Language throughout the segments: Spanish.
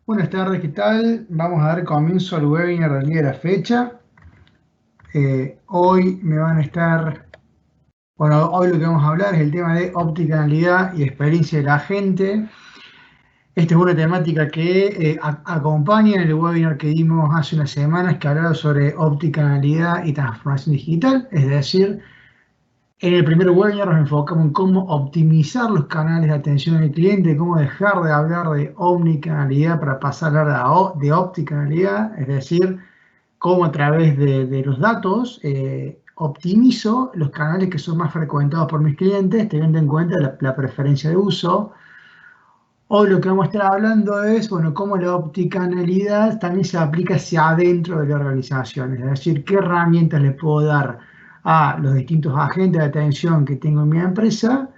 Buenas tardes, ¿qué tal? Vamos a dar comienzo al webinar del día de la fecha. Hoy me van a estar, bueno, hoy lo que vamos a hablar es el tema de omnicanalidad y experiencia de la gente. Esta es una temática que acompaña en el webinar que dimos hace unas semanas que hablaba sobre omnicanalidad y transformación digital, es decir, en el primer webinar nos enfocamos en cómo optimizar los canales de atención al cliente, cómo dejar de hablar de omnicanalidad para pasar a hablar de opticanalidad, es decir, cómo a través de los datos optimizo los canales que son más frecuentados por mis clientes, teniendo en cuenta la preferencia de uso. Hoy lo que vamos a estar hablando es, bueno, cómo la opticanalidad también se aplica hacia adentro de la organización, es decir, qué herramientas le puedo dar a los distintos agentes de atención que tengo en mi empresa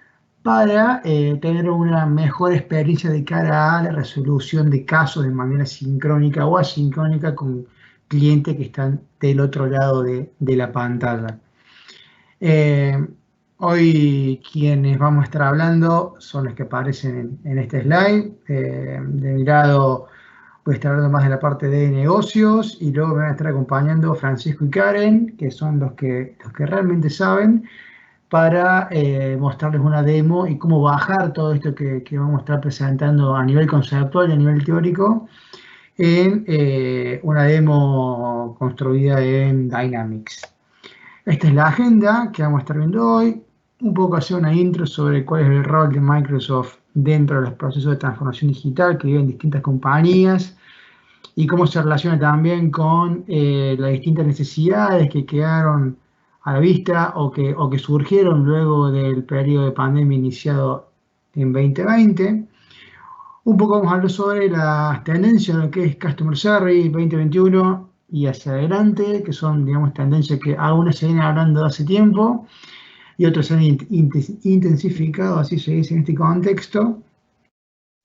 para tener una mejor experiencia de cara a la resolución de casos de manera sincrónica o asincrónica con clientes que están del otro lado de la pantalla. Eh, Hoy quienes vamos a estar hablando son los que aparecen en este slide. De mi lado voy a estar hablando más de la parte de negocios y luego me van a estar acompañando Francisco y Karen, que son los que realmente saben, para mostrarles una demo y cómo bajar todo esto que vamos a estar presentando a nivel conceptual y a nivel teórico en una demo construida en Dynamics. Esta es la agenda que vamos a estar viendo hoy. Un poco hacer una intro sobre cuál es el rol de Microsoft dentro de los procesos de transformación digital que viven distintas compañías y cómo se relaciona también con las distintas necesidades que quedaron a la vista o que surgieron luego del periodo de pandemia iniciado en 2020. Un poco vamos a hablar sobre las tendencias de lo que es Customer Service 2021 y hacia adelante, que son, digamos, tendencias que algunas se vienen hablando hace tiempo y otras se han intensificado, así se dice en este contexto.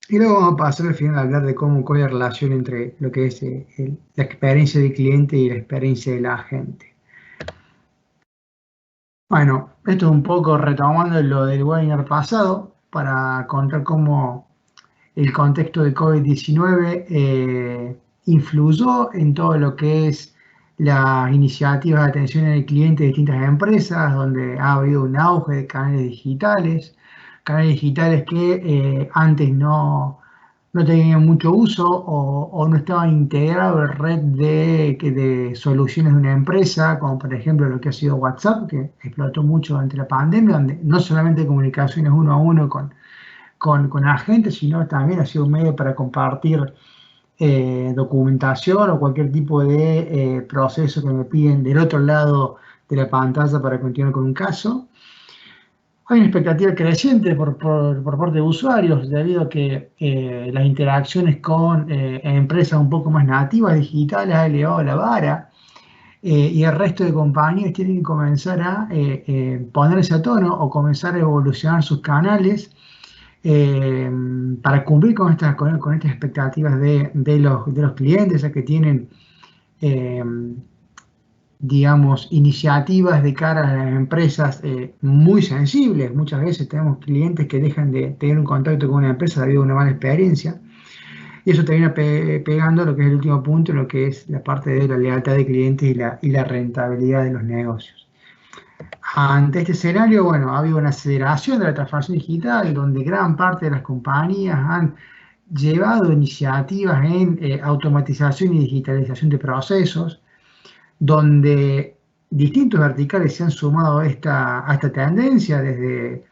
Y luego vamos a pasar al final a hablar de cuál es la relación entre lo que es la experiencia del cliente y la experiencia de la gente. Bueno, esto es un poco retomando lo del webinar pasado para contar cómo el contexto de COVID-19 influyó en todo lo que es las iniciativas de atención al cliente de distintas empresas, donde ha habido un auge de canales digitales que antes no tenían mucho uso o no estaban integrados en red de soluciones de una empresa, como por ejemplo lo que ha sido WhatsApp, que explotó mucho durante la pandemia, donde no solamente comunicaciones uno a uno con agentes, sino también ha sido un medio para compartir documentación o cualquier tipo de proceso que me piden del otro lado de la pantalla para continuar con un caso. Hay una expectativa creciente por parte de usuarios debido a que las interacciones con empresas un poco más nativas digitales ha elevado la vara y el resto de compañías tienen que comenzar a ponerse a tono o comenzar a evolucionar sus canales para cumplir con estas expectativas de los clientes, ya que tienen, eh, digamos, iniciativas de cara a las empresas muy sensibles. Muchas veces tenemos clientes que dejan de tener un contacto con una empresa debido a una mala experiencia. Y eso termina pegando lo que es el último punto, lo que es la parte de la lealtad de clientes y la rentabilidad de los negocios. Ante este escenario, bueno, ha habido una aceleración de la transformación digital, donde gran parte de las compañías han llevado iniciativas en automatización y digitalización de procesos, donde distintos verticales se han sumado a esta tendencia, desde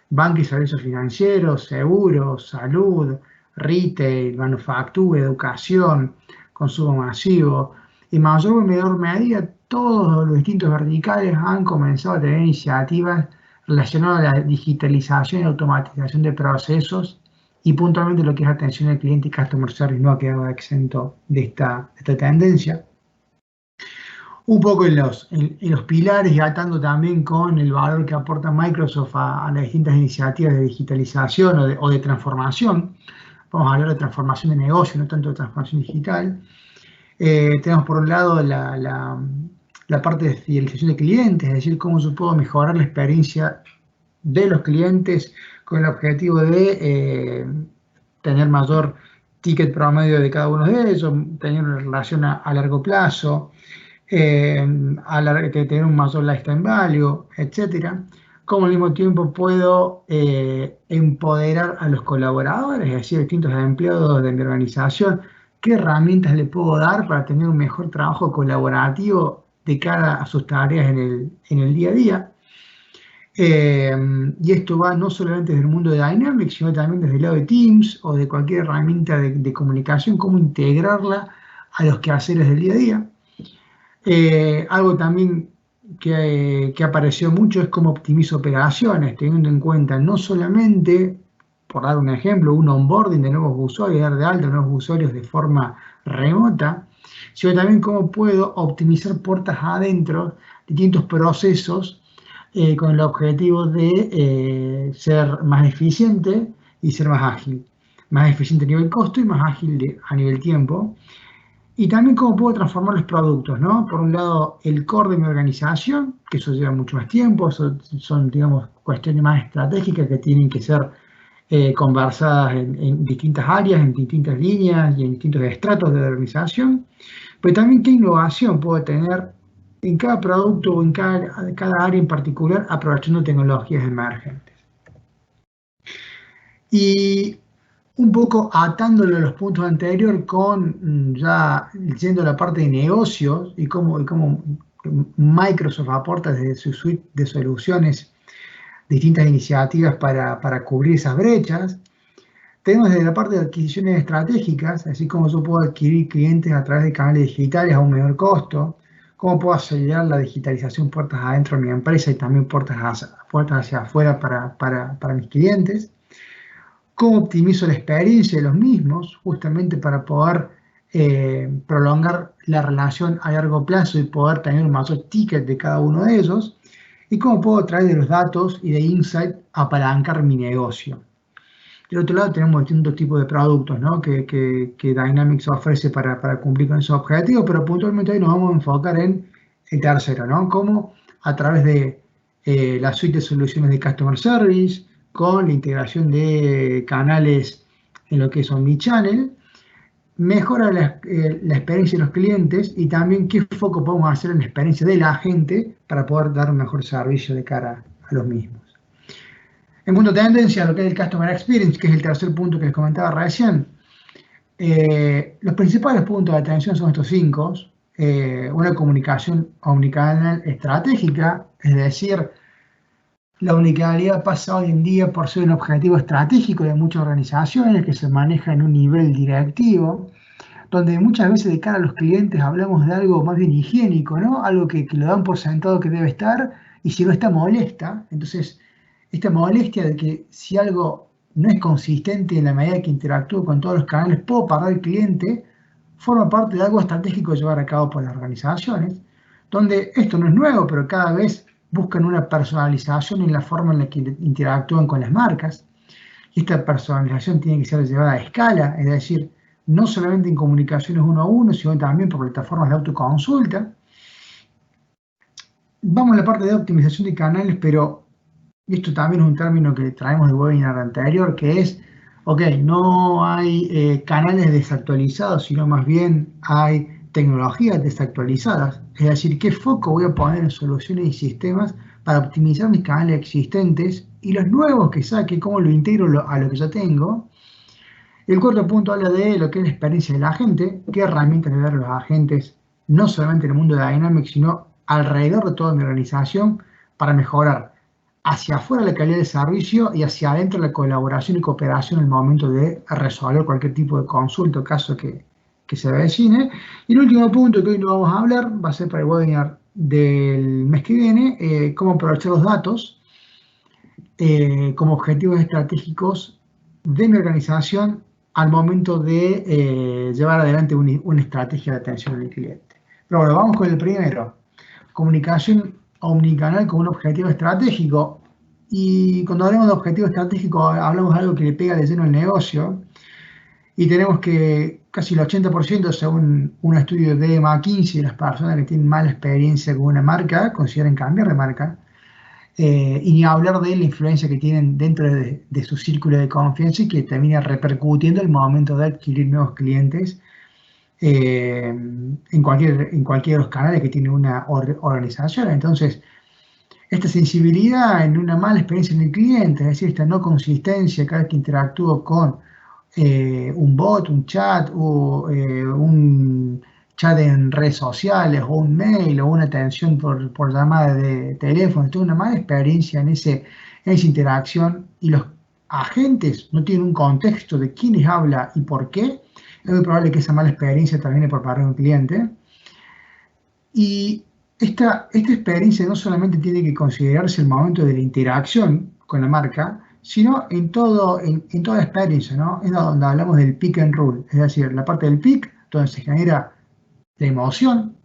bancos y servicios financieros, seguros, salud, retail, manufactura, educación, consumo masivo. En mayor o menor medida, todos los distintos verticales han comenzado a tener iniciativas relacionadas a la digitalización y automatización de procesos y puntualmente lo que es atención al cliente y customer service no ha quedado exento de esta tendencia. Un poco en los pilares y atando también con el valor que aporta Microsoft a las distintas iniciativas de digitalización o de transformación. Vamos a hablar de transformación de negocio, no tanto de transformación digital. Tenemos por un lado la parte de fidelización de clientes, es decir, cómo yo puedo mejorar la experiencia de los clientes con el objetivo de tener mayor ticket promedio de cada uno de ellos, tener una relación a largo plazo, tener un mayor lifetime value, etcétera. Como al mismo tiempo puedo empoderar a los colaboradores, es decir, distintos empleados de mi organización, qué herramientas le puedo dar para tener un mejor trabajo colaborativo de cara a sus tareas en el día a día. Y esto va no solamente desde el mundo de Dynamics, sino también desde el lado de Teams o de cualquier herramienta de comunicación, cómo integrarla a los quehaceres del día a día. Algo también que apareció mucho es cómo optimizo operaciones, teniendo en cuenta no solamente, por dar un ejemplo, un onboarding de nuevos usuarios, dar de alta nuevos usuarios de forma remota, sino también cómo puedo optimizar puertas adentro, distintos procesos, con el objetivo de ser más eficiente y ser más ágil. Más eficiente a nivel costo y más ágil a nivel tiempo. Y también cómo puedo transformar los productos, ¿no? Por un lado, el core de mi organización, que eso lleva mucho más tiempo, son, digamos, cuestiones más estratégicas que tienen que ser conversadas en distintas áreas, en distintas líneas y en distintos estratos de la organización. Pero también qué innovación puedo tener en cada producto o en cada área en particular, aprovechando tecnologías emergentes. Y un poco atándolo a los puntos anteriores con ya yendo a la parte de negocios y cómo Microsoft aporta desde su suite de soluciones distintas iniciativas para cubrir esas brechas. Tenemos desde la parte de adquisiciones estratégicas, así como yo puedo adquirir clientes a través de canales digitales a un menor costo, cómo puedo acelerar la digitalización puertas adentro de mi empresa y también puertas hacia afuera para mis clientes. Cómo optimizo la experiencia de los mismos, justamente para poder prolongar la relación a largo plazo y poder tener un mayor ticket de cada uno de ellos, y cómo puedo traer de los datos y de insight apalancar mi negocio. Del otro lado tenemos distintos tipos de productos, ¿no? que Dynamics ofrece para cumplir con esos objetivos, pero puntualmente hoy nos vamos a enfocar en el tercero, ¿no? Cómo a través de la suite de soluciones de Customer Service, con la integración de canales en lo que es Omnichannel, mejora la experiencia de los clientes y también qué foco podemos hacer en la experiencia de la gente para poder dar un mejor servicio de cara a los mismos. En punto de tendencia, lo que es el Customer Experience, que es el tercer punto que les comentaba recién, los principales puntos de atención son estos 5. Una comunicación omnicanal estratégica, es decir, la omnicanalidad pasa hoy en día por ser un objetivo estratégico de muchas organizaciones que se maneja en un nivel directivo, donde muchas veces de cara a los clientes hablamos de algo más bien higiénico, ¿no? Algo que lo dan por sentado que debe estar, y si no está molesta. Entonces, esta molestia de que si algo no es consistente en la medida que interactúo con todos los canales, puedo perder el cliente, forma parte de algo estratégico de llevar a cabo por las organizaciones, donde esto no es nuevo, pero cada vez buscan una personalización en la forma en la que interactúan con las marcas. Y esta personalización tiene que ser llevada a escala, es decir, no solamente en comunicaciones uno a uno, sino también por plataformas de autoconsulta. Vamos a la parte de optimización de canales, pero esto también es un término que traemos del webinar anterior, que es, ok, no hay canales desactualizados, sino más bien hay tecnologías desactualizadas. Es decir, qué foco voy a poner en soluciones y sistemas para optimizar mis canales existentes y los nuevos que saque, cómo lo integro a lo que ya tengo. El cuarto punto habla de lo que es la experiencia del agente, qué herramientas le dar a los agentes, no solamente en el mundo de Dynamics, sino alrededor de toda mi organización, para mejorar hacia afuera la calidad de servicio y hacia adentro la colaboración y cooperación en el momento de resolver cualquier tipo de consulta o caso que se avecine. Y el último punto que hoy no vamos a hablar va a ser para el webinar del mes que viene, cómo aprovechar los datos como objetivos estratégicos de mi organización al momento de llevar adelante una estrategia de atención al cliente. Pero bueno, vamos con el primero. Comunicación omnicanal como un objetivo estratégico. Y cuando hablamos de objetivo estratégico, hablamos de algo que le pega de lleno al negocio. Y tenemos que casi el 80%, según un estudio de McKinsey, de las personas que tienen mala experiencia con una marca consideran cambiar de marca. Y ni hablar de la influencia que tienen dentro de su círculo de confianza y que termina repercutiendo el momento de adquirir nuevos clientes en cualquiera de los canales que tiene una organización. Entonces, esta sensibilidad en una mala experiencia en el cliente, es decir, esta no consistencia cada vez que interactúo con un bot, un chat o un chat en redes sociales o un mail o una atención por llamada de teléfono, tuve una mala experiencia en esa interacción y los agentes no tienen un contexto de quién les habla y por qué, es muy probable que esa mala experiencia termine por parte de un cliente. Y esta experiencia no solamente tiene que considerarse el momento de la interacción con la marca, sino en toda experiencia, ¿no? Es donde hablamos del pick and roll, es decir, la parte del pick, donde se genera la emoción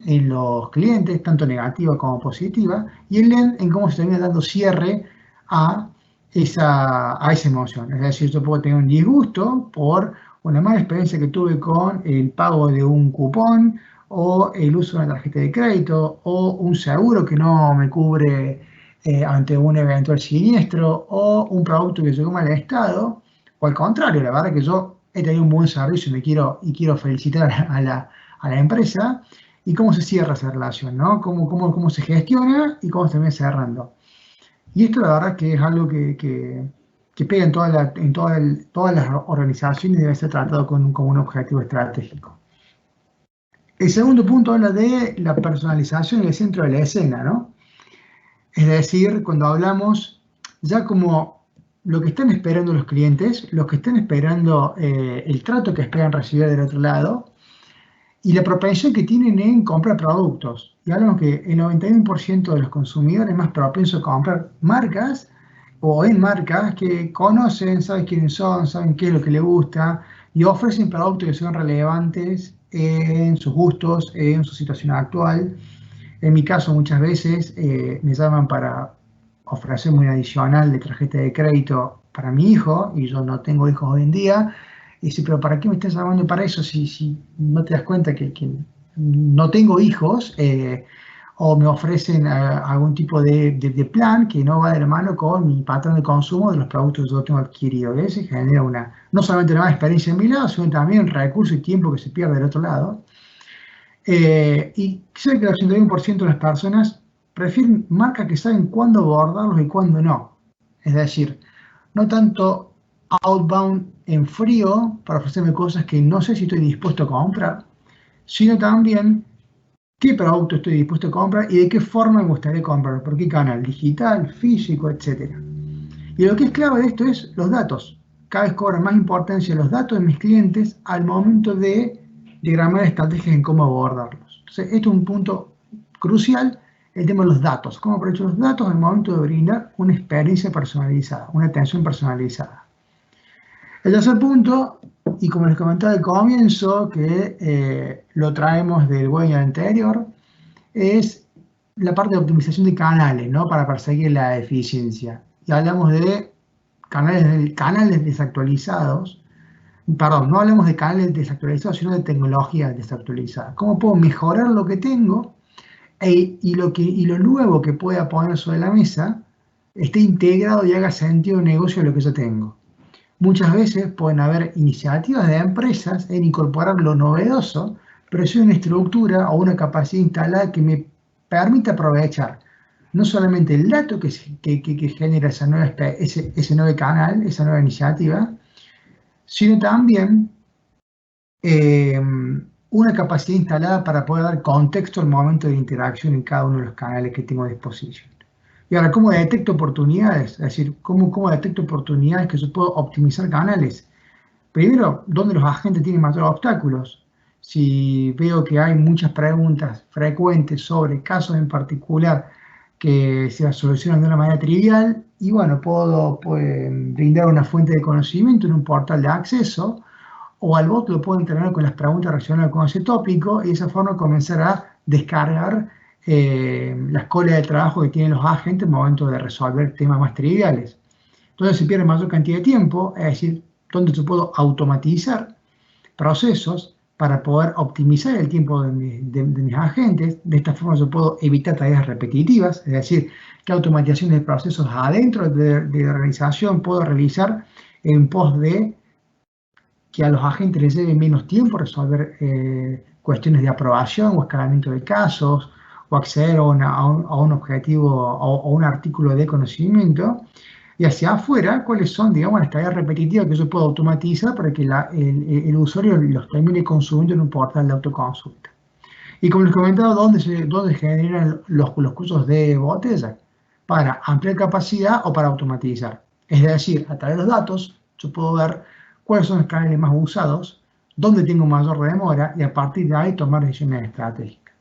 en los clientes, tanto negativa como positiva, y el end en cómo se termina dando cierre a esa emoción. Es decir, yo puedo tener un disgusto por una mala experiencia que tuve con el pago de un cupón, o el uso de una tarjeta de crédito, o un seguro que no me cubre ante un eventual siniestro, o un producto que llegó mal estado, o al contrario, la verdad que yo he tenido un buen servicio y quiero felicitar a la empresa, y cómo se cierra esa relación, ¿no? Cómo se gestiona y cómo se termina cerrando. Y esto la verdad que es algo que pega todas las organizaciones y debe ser tratado como un objetivo estratégico. El segundo punto habla de la personalización en el centro de la escena, ¿no? Es decir, cuando hablamos ya como lo que están esperando los clientes, los que están esperando el trato que esperan recibir del otro lado y la propensión que tienen en comprar productos. Y hablamos que el 91% de los consumidores es más propenso a comprar marcas o en marcas que conocen, saben quiénes son, saben qué es lo que les gusta y ofrecen productos que son relevantes en sus gustos, en su situación actual. En mi caso, muchas veces me llaman para ofrecerme un adicional de tarjeta de crédito para mi hijo, y yo no tengo hijos hoy en día. Y dice, pero ¿para qué me estás llamando para eso si no te das cuenta que no tengo hijos? O me ofrecen algún tipo de plan que no va de la mano con mi patrón de consumo de los productos que yo tengo adquirido. ¿Ves? Se genera no solamente una experiencia en mi lado, sino también recurso y tiempo que se pierde del otro lado. Y sé que el 81% de las personas prefieren marcas que saben cuándo abordarlos y cuándo no. Es decir, no tanto outbound en frío para ofrecerme cosas que no sé si estoy dispuesto a comprar, sino también qué producto estoy dispuesto a comprar y de qué forma me gustaría comprarlo, por qué canal, digital, físico, etc. Y lo que es clave de esto es los datos. Cada vez cobran más importancia los datos de mis clientes al momento de diagramar estrategias en cómo abordarlos. Entonces, esto es un punto crucial, el tema de los datos. Cómo aprovecho los datos al momento de brindar una experiencia personalizada, una atención personalizada. El tercer punto, y como les comentaba al comienzo, que lo traemos del webinar anterior, es la parte de optimización de canales, ¿no? Para perseguir la eficiencia. Y hablamos de canales desactualizados. Perdón, no hablamos de canales desactualizados, sino de tecnología desactualizada. ¿Cómo puedo mejorar lo que tengo y lo nuevo que pueda poner sobre la mesa esté integrado y haga sentido el negocio de lo que yo tengo? Muchas veces pueden haber iniciativas de empresas en incorporar lo novedoso, pero si hay una estructura o una capacidad instalada que me permite aprovechar no solamente el dato que genera ese nuevo canal, esa nueva iniciativa, sino también una capacidad instalada para poder dar contexto al momento de interacción en cada uno de los canales que tengo a disposición. Y ahora, ¿cómo detecto oportunidades? Es decir, ¿cómo detecto oportunidades que yo puedo optimizar canales? Primero, ¿dónde los agentes tienen mayores obstáculos? Si veo que hay muchas preguntas frecuentes sobre casos en particular que se solucionan de una manera trivial, y bueno, puedo brindar una fuente de conocimiento en un portal de acceso, o al bot lo puedo entrenar con las preguntas relacionadas con ese tópico y de esa forma comenzar a descargar las colas de trabajo que tienen los agentes en el momento de resolver temas más triviales. Entonces se pierde mayor cantidad de tiempo, es decir, donde yo puedo automatizar procesos, para poder optimizar el tiempo de mis agentes. De esta forma yo puedo evitar tareas repetitivas, es decir, qué automatizaciones de procesos adentro de la organización puedo realizar en pos de que a los agentes les lleve menos tiempo resolver cuestiones de aprobación o escalamiento de casos, o acceder a un objetivo o un artículo de conocimiento. Y hacia afuera, cuáles son, digamos, las tareas repetitivas que yo puedo automatizar para que el usuario los termine consumiendo en un portal de autoconsulta. Y como les comentaba, ¿dónde se generan los cursos de botella? Para ampliar capacidad o para automatizar. Es decir, a través de los datos, yo puedo ver cuáles son los canales más usados, dónde tengo mayor demora y a partir de ahí tomar decisiones estratégicas.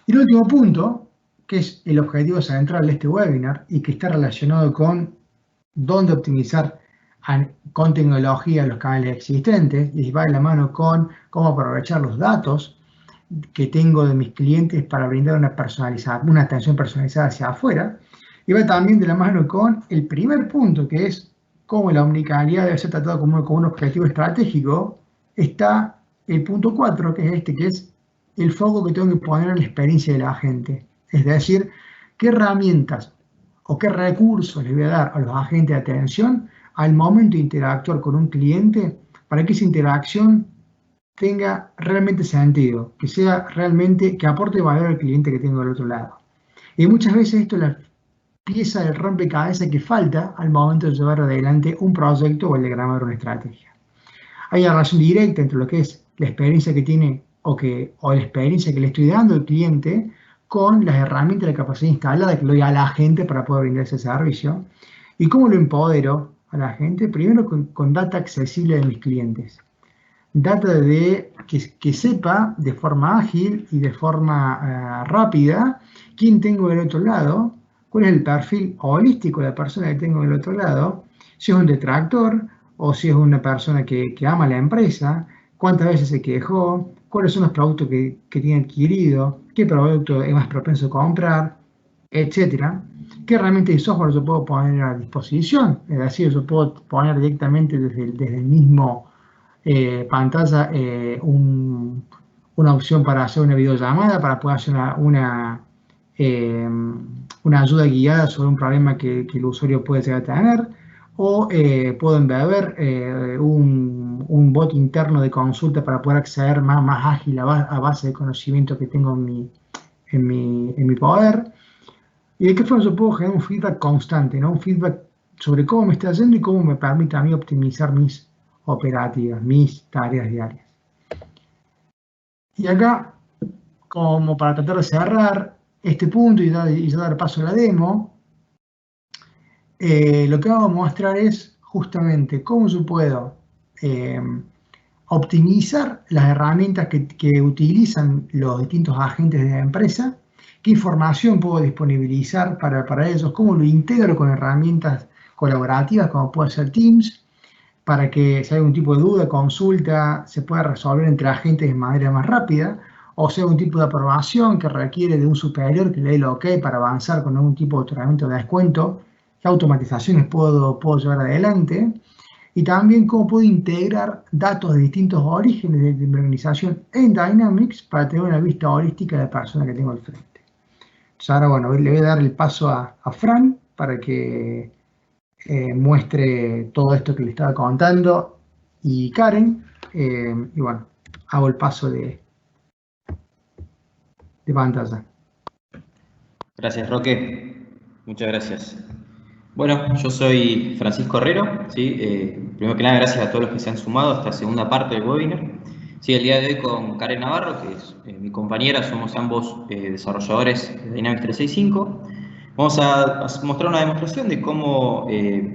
Y el último punto, que es el objetivo central de este webinar y que está relacionado con dónde optimizar con tecnología los canales existentes, y va de la mano con cómo aprovechar los datos que tengo de mis clientes para brindar una atención personalizada hacia afuera, y va también de la mano con el primer punto, que es cómo la omnicanalidad debe ser tratada como un objetivo estratégico. Está el punto 4, que es este, que es el foco que tengo que poner en la experiencia de la gente. Es decir, qué herramientas o qué recursos le voy a dar a los agentes de atención al momento de interactuar con un cliente para que esa interacción tenga realmente sentido, que sea realmente, que aporte valor al cliente que tengo del otro lado. Y muchas veces esto es la pieza del rompecabezas que falta al momento de llevar adelante un proyecto o el diagrama de una estrategia. Hay una relación directa entre lo que es la experiencia que tiene o la experiencia que le estoy dando al cliente con las herramientas de capacidad instalada que le doy a la gente para poder brindar ese servicio. ¿Y cómo lo empodero a la gente? Primero con data accesible de mis clientes. Data que sepa de forma ágil y de forma rápida quién tengo del otro lado, cuál es el perfil holístico de la persona que tengo del otro lado, si es un detractor o si es una persona que ama la empresa, cuántas veces se quejó, cuáles son los productos que tiene adquirido, qué producto es más propenso a comprar, etcétera. ¿Qué herramientas de software yo puedo poner a disposición? Es decir, yo puedo poner directamente desde el mismo pantalla una opción para hacer una videollamada, para poder hacer una ayuda guiada sobre un problema que el usuario puede llegar a tener, o puedo embeber un bot interno de consulta para poder acceder más ágil a base de conocimiento que tengo en mi poder. Y de qué forma yo puedo generar un feedback constante, ¿no? Un feedback sobre cómo me está yendo y cómo me permite a mí optimizar mis operativas, mis tareas diarias. Y acá, como para tratar de cerrar este punto y dar paso a la demo, lo que vamos a mostrar es justamente cómo yo puedo optimizar las herramientas que utilizan los distintos agentes de la empresa, qué información puedo disponibilizar para ellos, cómo lo integro con herramientas colaborativas como puede ser Teams, para que si hay algún tipo de duda, consulta, se pueda resolver entre agentes de manera más rápida, o sea, un tipo de aprobación que requiere de un superior que le dé el OK para avanzar con algún tipo de otorgamiento de descuento, qué automatizaciones puedo llevar adelante, y también cómo puedo integrar datos de distintos orígenes de mi organización en Dynamics para tener una vista holística de la persona que tengo al frente. Entonces ahora, bueno, le voy a dar el paso a Fran para que muestre todo esto que le estaba contando, y Karen, y bueno, hago el paso de pantalla. Gracias, Roque. Muchas gracias. Bueno, yo soy Francisco Herrero. ¿Sí? Primero que nada, gracias a todos los que se han sumado a esta segunda parte del webinar. Sí, el día de hoy con Karen Navarro, que es mi compañera, somos ambos desarrolladores de Dynamics 365. Vamos a mostrar una demostración de cómo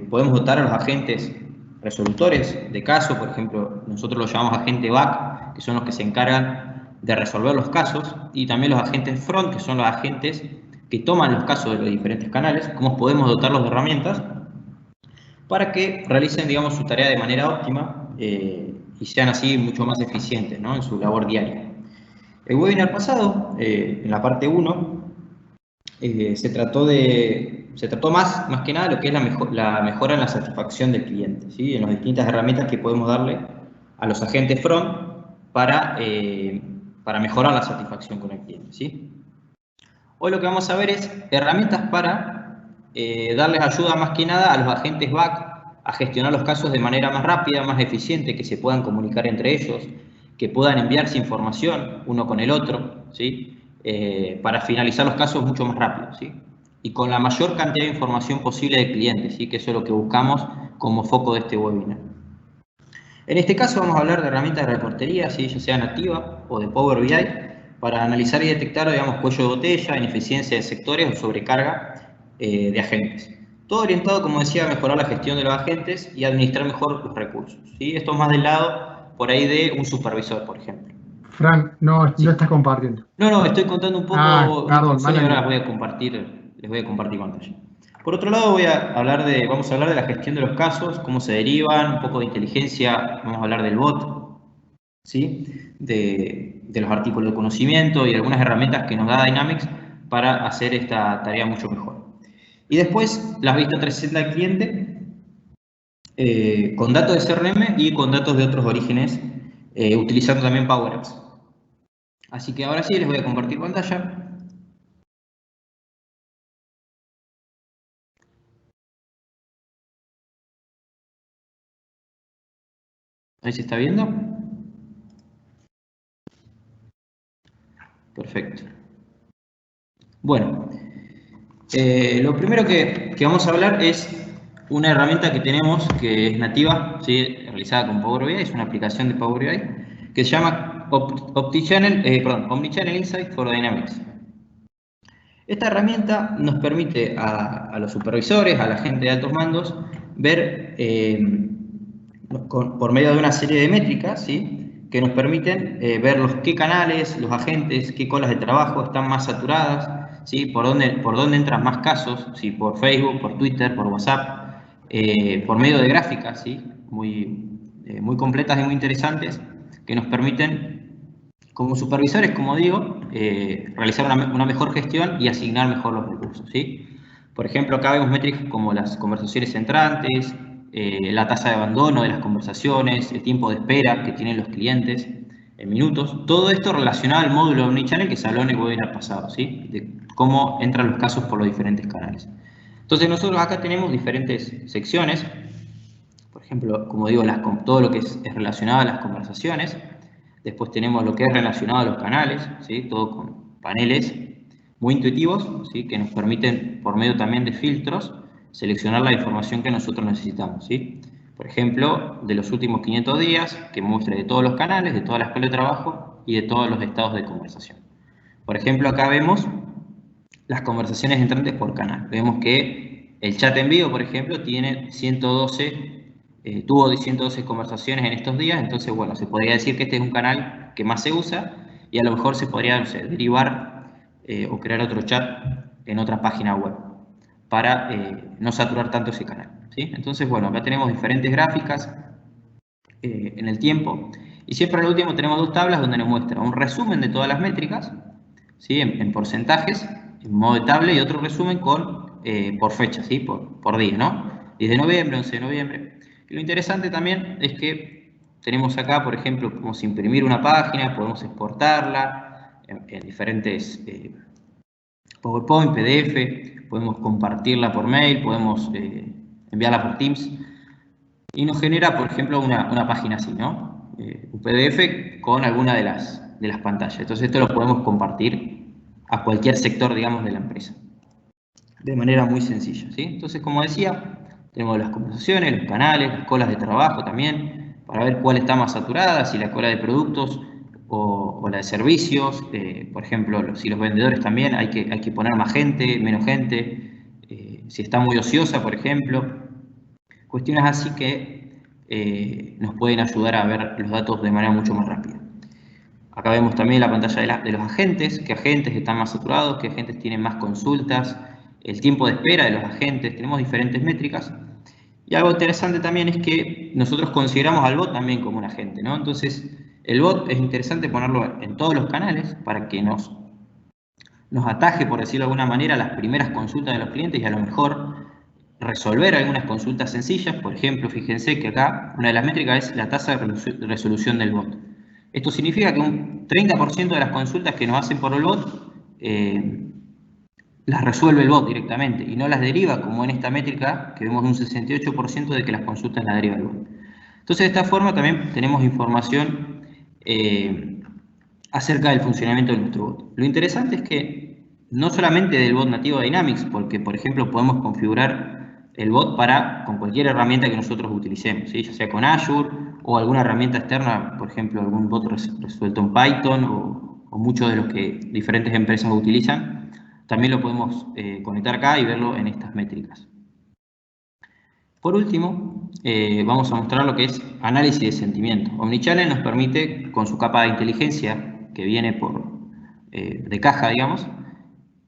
podemos dotar a los agentes resolutores de casos. Por ejemplo, nosotros los llamamos agente back, que son los que se encargan de resolver los casos, y también los agentes front, que son los agentes que toman los casos de los diferentes canales, cómo podemos dotarlos de herramientas para que realicen, digamos, su tarea de manera óptima y sean así mucho más eficientes, ¿no?, en su labor diaria. El webinar pasado, en la parte 1, se trató más que nada de lo que es la mejora en la satisfacción del cliente, ¿sí?, en las distintas herramientas que podemos darle a los agentes front para mejorar la satisfacción con el cliente, ¿sí? Hoy lo que vamos a ver es herramientas para darles ayuda más que nada a los agentes back a gestionar los casos de manera más rápida, más eficiente, que se puedan comunicar entre ellos, que puedan enviarse información uno con el otro, ¿sí? Para finalizar los casos mucho más rápido, ¿sí? Y con la mayor cantidad de información posible de clientes, ¿sí? Que eso es lo que buscamos como foco de este webinar. En este caso vamos a hablar de herramientas de reportería, ¿sí? Ya sea nativa o de Power BI, para analizar y detectar, digamos, cuello de botella, ineficiencia de sectores o sobrecarga de agentes. Todo orientado, como decía, a mejorar la gestión de los agentes y administrar mejor los recursos, ¿sí? Esto es más del lado, por ahí, de un supervisor, por ejemplo. Fran, no ¿Sí? estás compartiendo. No, estoy contando un poco mi Perdón, función y mala ahora mía. les voy a compartir pantalla. Por otro lado, vamos a hablar de la gestión de los casos, cómo se derivan, un poco de inteligencia, vamos a hablar del bot, ¿sí? De los artículos de conocimiento y algunas herramientas que nos da Dynamics para hacer esta tarea mucho mejor. Y después, las vistas 360 del cliente, con datos de CRM y con datos de otros orígenes, utilizando también Power Apps. Así que ahora sí, les voy a compartir pantalla. Ahí se está viendo. Perfecto. Bueno, lo primero que vamos a hablar es una herramienta que tenemos que es nativa, ¿sí? Realizada con Power BI, es una aplicación de Power BI que se llama Omnichannel Insight for Dynamics. Esta herramienta nos permite a los supervisores, a la gente de altos mandos, ver por medio de una serie de métricas, ¿sí? Que nos permiten ver qué canales, los agentes, qué colas de trabajo están más saturadas, ¿sí? Por dónde entran más casos, ¿sí? Por Facebook, por Twitter, por WhatsApp, por medio de gráficas, ¿sí? Muy completas y muy interesantes, que nos permiten, como supervisores, como digo, realizar una mejor gestión y asignar mejor los recursos, ¿sí? Por ejemplo, acá vemos métricas como las conversaciones entrantes, la tasa de abandono de las conversaciones, el tiempo de espera que tienen los clientes en minutos. Todo esto relacionado al módulo Omnichannel que se habló en el webinar pasado, ¿sí? De cómo entran los casos por los diferentes canales. Entonces nosotros acá tenemos diferentes secciones. Por ejemplo, como digo, todo lo que es relacionado a las conversaciones. Después tenemos lo que es relacionado a los canales, ¿sí? Todo con paneles muy intuitivos, ¿sí? Que nos permiten, por medio también de filtros, seleccionar la información que nosotros necesitamos, ¿sí? Por ejemplo, de los últimos 500 días, que muestre de todos los canales, de toda la escala de trabajo y de todos los estados de conversación. Por ejemplo, acá vemos las conversaciones entrantes por canal. Vemos que el chat en vivo, por ejemplo, tiene 112, tuvo 112 conversaciones en estos días, entonces, bueno, se podría decir que este es un canal que más se usa y a lo mejor se podría, no sé, derivar o crear otro chat en otra página web para no saturar tanto ese canal, ¿sí? Entonces, bueno, acá tenemos diferentes gráficas en el tiempo y siempre al último tenemos dos tablas donde nos muestra un resumen de todas las métricas, ¿sí? En porcentajes, en modo de tabla, y otro resumen por fecha, ¿sí? Por día, ¿no? 10 de noviembre, 11 de noviembre. Y lo interesante también es que tenemos acá, por ejemplo, podemos imprimir una página, podemos exportarla en diferentes PowerPoint, PDF, podemos compartirla por mail, podemos enviarla por Teams. Y nos genera, por ejemplo, una página así, ¿no? Un PDF con alguna de las pantallas. Entonces esto lo podemos compartir a cualquier sector, digamos, de la empresa. De manera muy sencilla, ¿sí? Entonces, como decía, tenemos las conversaciones, los canales, las colas de trabajo también, para ver cuál está más saturada, si la cola de productos o la de servicios. Por ejemplo, si los vendedores también hay que poner más gente, menos gente. Si está muy ociosa, por ejemplo. Cuestiones así que nos pueden ayudar a ver los datos de manera mucho más rápida. Acá vemos también la pantalla de los agentes, qué agentes están más saturados, qué agentes tienen más consultas, el tiempo de espera de los agentes, tenemos diferentes métricas. Y algo interesante también es que nosotros consideramos al bot también como un agente, ¿no? Entonces, el bot es interesante ponerlo en todos los canales para que nos ataje, por decirlo de alguna manera, las primeras consultas de los clientes y a lo mejor resolver algunas consultas sencillas. Por ejemplo, fíjense que acá una de las métricas es la tasa de resolución del bot. Esto significa que un 30% de las consultas que nos hacen por el bot las resuelve el bot directamente y no las deriva, como en esta métrica que vemos un 68% de que las consultas las deriva el bot. Entonces, de esta forma también tenemos información acerca del funcionamiento de nuestro bot. Lo interesante es que no solamente del bot nativo de Dynamics, porque por ejemplo podemos configurar el bot con cualquier herramienta que nosotros utilicemos, ¿sí? Ya sea con Azure o alguna herramienta externa, por ejemplo algún bot resuelto en Python o muchos de los que diferentes empresas utilizan, también lo podemos conectar acá y verlo en estas métricas. Por último, vamos a mostrar lo que es análisis de sentimiento. Omnichannel nos permite, con su capa de inteligencia, que viene de caja, digamos,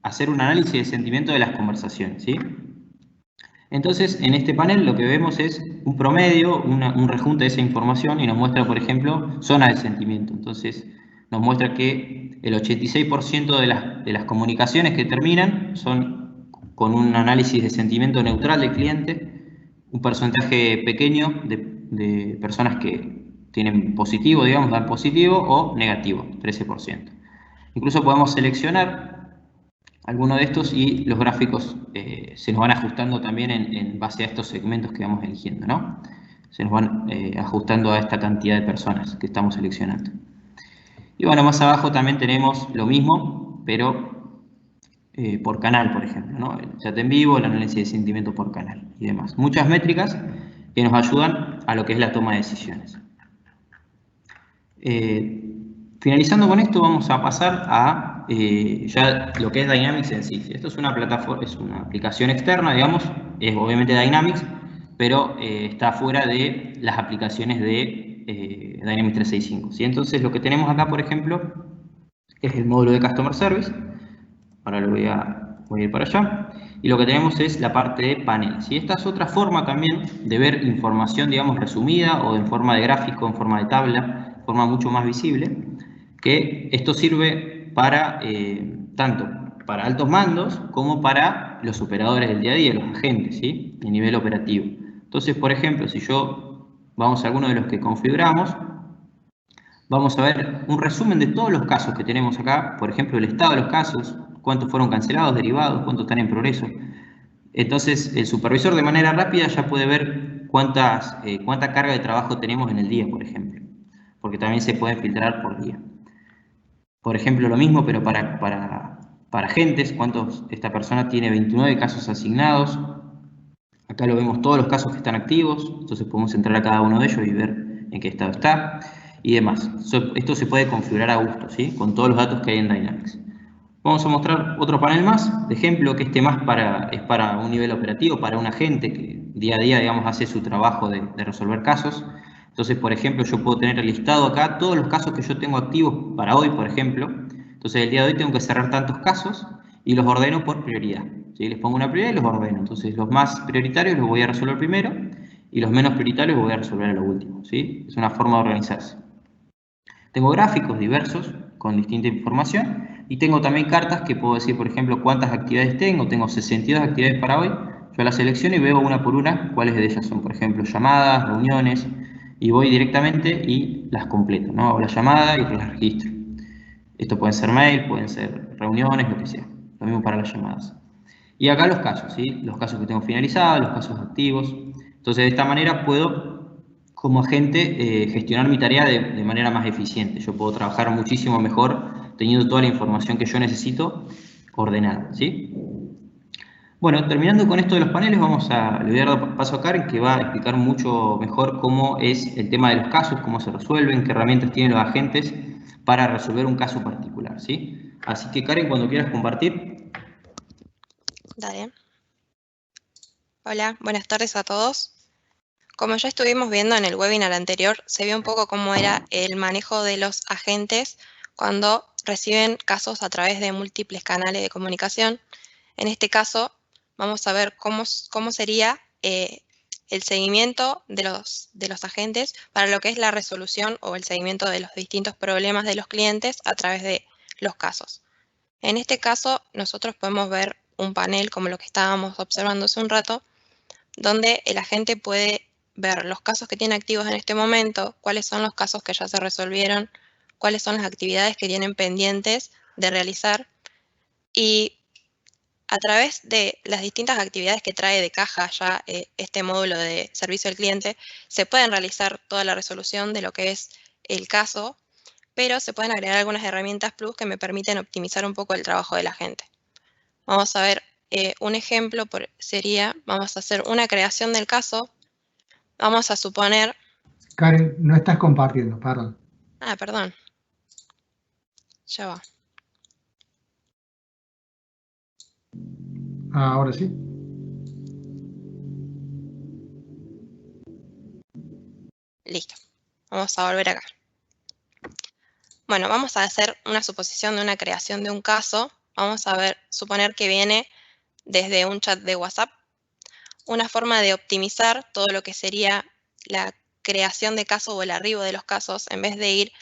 hacer un análisis de sentimiento de las conversaciones, ¿sí? Entonces, en este panel lo que vemos es un promedio, un rejunte de esa información y nos muestra, por ejemplo, zona de sentimiento. Entonces, nos muestra que el 86% de las comunicaciones que terminan son con un análisis de sentimiento neutral del cliente, un porcentaje pequeño de personas que tienen positivo, digamos, dan positivo o negativo, 13%. Incluso podemos seleccionar alguno de estos y los gráficos se nos van ajustando también en base a estos segmentos que vamos eligiendo, ¿no? Se nos van ajustando a esta cantidad de personas que estamos seleccionando. Y bueno, más abajo también tenemos lo mismo, pero por canal, por ejemplo, ¿no? El chat en vivo, el análisis de sentimiento por canal y demás. Muchas métricas que nos ayudan a lo que es la toma de decisiones. Finalizando con esto, vamos a pasar a ya lo que es Dynamics en sí. Esto es una plataforma, es una aplicación externa, digamos, es obviamente Dynamics, pero está fuera de las aplicaciones de Dynamics 365. ¿Sí? Entonces, lo que tenemos acá, por ejemplo, es el módulo de Customer Service. Ahora voy a ir para allá. Y lo que tenemos es la parte de panel. ¿Sí? Esta es otra forma también de ver información, digamos, resumida o en forma de gráfico, en forma de tabla, de forma mucho más visible, que esto sirve para tanto para altos mandos como para los operadores del día a día, los agentes, ¿sí? A nivel operativo. Entonces, por ejemplo, si vamos a alguno de los que configuramos, vamos a ver un resumen de todos los casos que tenemos acá, por ejemplo, el estado de los casos, cuántos fueron cancelados, derivados, cuántos están en progreso. Entonces, el supervisor de manera rápida ya puede ver cuánta carga de trabajo tenemos en el día, por ejemplo, porque también se puede filtrar por día. Por ejemplo, lo mismo, pero para agentes, esta persona tiene 29 casos asignados. Acá lo vemos todos los casos que están activos, entonces podemos entrar a cada uno de ellos y ver en qué estado está y demás. Esto se puede configurar a gusto, ¿sí? Con todos los datos que hay en Dynamics. Vamos a mostrar otro panel más, de ejemplo, que este más es para un nivel operativo, para un agente que día a día, digamos, hace su trabajo de resolver casos. Entonces, por ejemplo, yo puedo tener listado acá todos los casos que yo tengo activos para hoy, por ejemplo. Entonces, el día de hoy tengo que cerrar tantos casos y los ordeno por prioridad. ¿Sí? Les pongo una prioridad y los ordeno. Entonces, los más prioritarios los voy a resolver primero y los menos prioritarios los voy a resolver a lo último. ¿Sí? Es una forma de organizarse. Tengo gráficos diversos con distinta información y tengo también cartas que puedo decir, por ejemplo, cuántas actividades tengo. Tengo 62 actividades para hoy. Yo las selecciono y veo una por una cuáles de ellas son, por ejemplo, llamadas, reuniones, y voy directamente y las completo, ¿no? Hago la llamada y las registro. Esto pueden ser mail, pueden ser reuniones, lo que sea. Lo mismo para las llamadas. Y acá los casos, ¿sí? Los casos que tengo finalizados, los casos activos. Entonces, de esta manera puedo, como agente, gestionar mi tarea de manera más eficiente. Yo puedo trabajar muchísimo mejor teniendo toda la información que yo necesito ordenada, ¿sí? Bueno, terminando con esto de los paneles, le voy a dar paso a Karen, que va a explicar mucho mejor cómo es el tema de los casos, cómo se resuelven, qué herramientas tienen los agentes para resolver un caso particular, ¿sí? Así que Karen, cuando quieras compartir. Dale. Hola, buenas tardes a todos. Como ya estuvimos viendo en el webinar anterior, se vio un poco cómo era el manejo de los agentes cuando reciben casos a través de múltiples canales de comunicación. En este caso, vamos a ver cómo sería el seguimiento de los agentes para lo que es la resolución o el seguimiento de los distintos problemas de los clientes a través de los casos. En este caso, nosotros podemos ver un panel como lo que estábamos observando hace un rato, donde el agente puede ver los casos que tiene activos en este momento, cuáles son los casos que ya se resolvieron, cuáles son las actividades que tienen pendientes de realizar, y a través de las distintas actividades que trae de caja ya este módulo de servicio al cliente, se pueden realizar toda la resolución de lo que es el caso, pero se pueden agregar algunas herramientas plus que me permiten optimizar un poco el trabajo de la gente. Vamos a ver un ejemplo, sería, vamos a hacer una creación del caso. Vamos a suponer... Karen, no estás compartiendo, perdón. Ah, perdón. Ya va. Ahora sí. Listo. Vamos a volver acá. Bueno, vamos a hacer una suposición de una creación de un caso. Vamos a suponer que viene desde un chat de WhatsApp. Una forma de optimizar todo lo que sería la creación de casos o el arribo de los casos, en vez de ir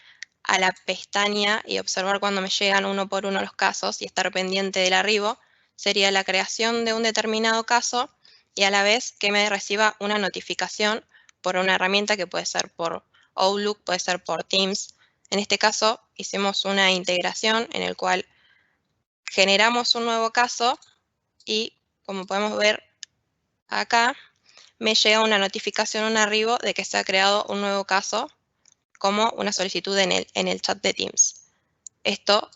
a la pestaña y observar cuando me llegan uno por uno los casos y estar pendiente del arribo, sería la creación de un determinado caso y a la vez que me reciba una notificación por una herramienta que puede ser por Outlook, puede ser por Teams. En este caso hicimos una integración en el cual generamos un nuevo caso y, como podemos ver acá, me llega una notificación, un arribo de que se ha creado un nuevo caso como una solicitud en el chat de Teams. Esto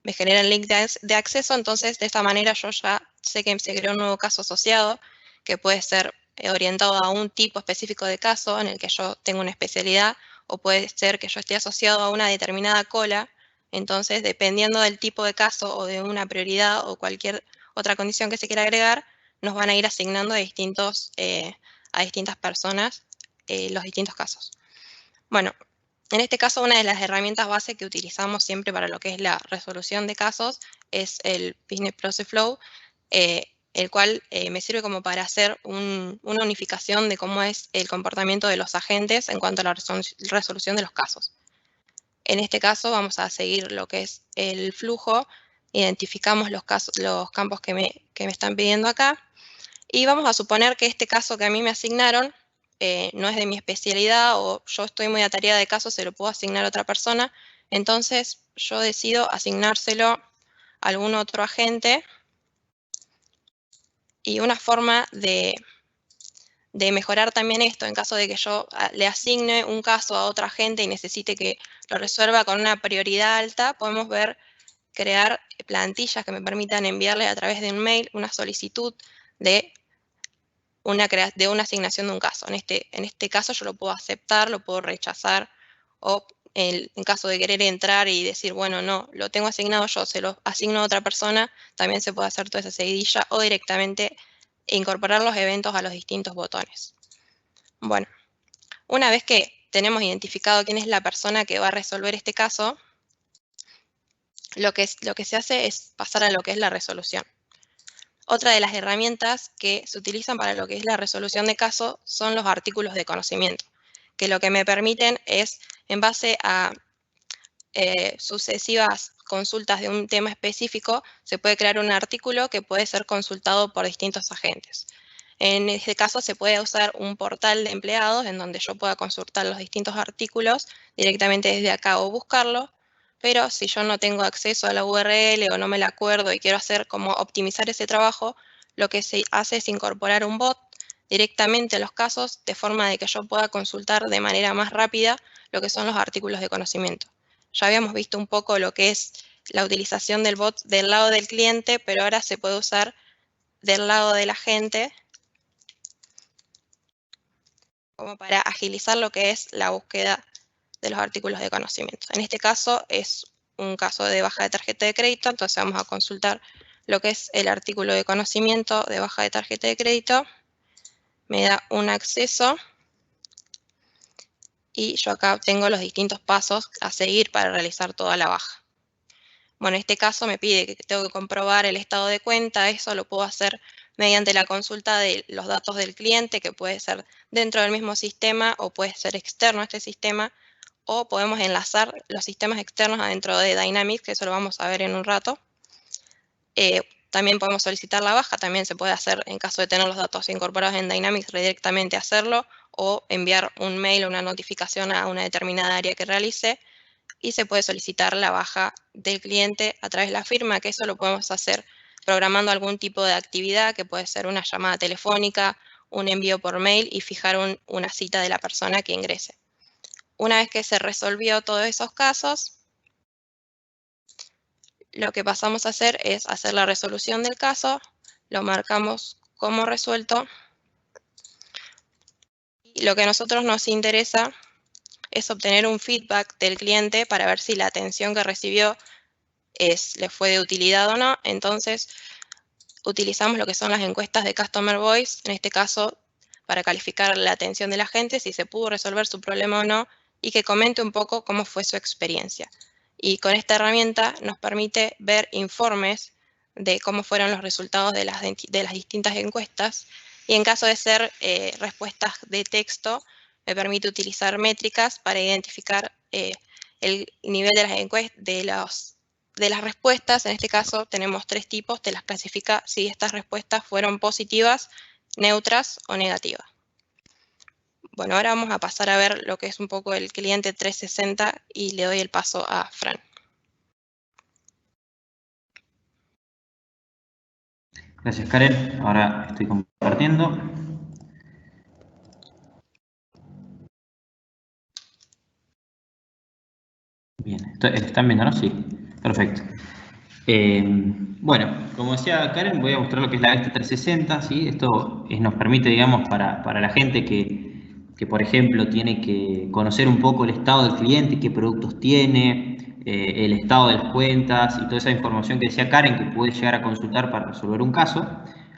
me genera el link de acceso, entonces de esta manera yo ya sé que se creó un nuevo caso asociado que puede ser orientado a un tipo específico de caso en el que yo tengo una especialidad, o puede ser que yo esté asociado a una determinada cola. Entonces, dependiendo del tipo de caso o de una prioridad o cualquier otra condición que se quiera agregar, nos van a ir asignando a distintas personas los distintos casos. Bueno, en este caso, una de las herramientas base que utilizamos siempre para lo que es la resolución de casos es el Business Process Flow, el cual me sirve como para hacer una unificación de cómo es el comportamiento de los agentes en cuanto a la resolución de los casos. En este caso vamos a seguir lo que es el flujo, identificamos los campos que me están pidiendo acá, y vamos a suponer que este caso que a mí me asignaron no es de mi especialidad, o yo estoy muy atareada de casos, se lo puedo asignar a otra persona. Entonces yo decido asignárselo a algún otro agente, y una forma de mejorar también esto, en caso de que yo le asigne un caso a otra agente y necesite que lo resuelva con una prioridad alta, podemos crear plantillas que me permitan enviarle a través de un mail una solicitud de una asignación de un caso. En este caso yo lo puedo aceptar, lo puedo rechazar, o en caso de querer entrar y decir, bueno, no, lo tengo asignado yo, se lo asigno a otra persona, también se puede hacer toda esa seguidilla, o directamente incorporar los eventos a los distintos botones. Bueno, una vez que tenemos identificado quién es la persona que va a resolver este caso, lo que se hace es pasar a lo que es la resolución. Otra de las herramientas que se utilizan para lo que es la resolución de casos son los artículos de conocimiento, que lo que me permiten es, en base a sucesivas consultas de un tema específico, se puede crear un artículo que puede ser consultado por distintos agentes. En este caso se puede usar un portal de empleados en donde yo pueda consultar los distintos artículos directamente desde acá o buscarlo, pero si yo no tengo acceso a la URL o no me la acuerdo y quiero hacer como optimizar ese trabajo, lo que se hace es incorporar un bot directamente a los casos, de forma de que yo pueda consultar de manera más rápida lo que son los artículos de conocimiento. Ya habíamos visto un poco lo que es la utilización del bot del lado del cliente, pero ahora se puede usar del lado del agente como para agilizar lo que es la búsqueda de los artículos de conocimiento. En este caso es un caso de baja de tarjeta de crédito, entonces vamos a consultar lo que es el artículo de conocimiento de baja de tarjeta de crédito. Me da un acceso y yo acá tengo los distintos pasos a seguir para realizar toda la baja. Bueno, en este caso me pide que tengo que comprobar el estado de cuenta. Eso lo puedo hacer mediante la consulta de los datos del cliente, que puede ser dentro del mismo sistema o puede ser externo a este sistema, o podemos enlazar los sistemas externos adentro de Dynamics, que eso lo vamos a ver en un rato. También podemos solicitar la baja, también se puede hacer en caso de tener los datos incorporados en Dynamics, directamente hacerlo o enviar un mail o una notificación a una determinada área que realice y se puede solicitar la baja del cliente a través de la firma, que eso lo podemos hacer programando algún tipo de actividad que puede ser una llamada telefónica, un envío por mail y fijar una cita de la persona que ingrese. Una vez que se resolvió todos esos casos, lo que pasamos a hacer es hacer la resolución del caso, lo marcamos como resuelto y lo que a nosotros nos interesa es obtener un feedback del cliente para ver si la atención que recibió le fue de utilidad o no. Entonces utilizamos lo que son las encuestas de Customer Voice, en este caso para calificar la atención de la gente, si se pudo resolver su problema o no, y que comente un poco cómo fue su experiencia. Y con esta herramienta nos permite ver informes de cómo fueron los resultados de las distintas encuestas. Y en caso de ser respuestas de texto, me permite utilizar métricas para identificar el nivel de las respuestas. En este caso tenemos 3 tipos, te las clasifica si estas respuestas fueron positivas, neutras o negativas. Bueno, ahora vamos a pasar a ver lo que es un poco el cliente 360 y le doy el paso a Fran. Gracias, Karen. Ahora estoy compartiendo. Bien, ¿están viendo, no? Sí, perfecto. Bueno, como decía Karen, voy a mostrar lo que es la Vista 360, ¿sí? Esto nos permite, digamos, para la gente que, por ejemplo, tiene que conocer un poco el estado del cliente, qué productos tiene, el estado de las cuentas y toda esa información que decía Karen que puede llegar a consultar para resolver un caso,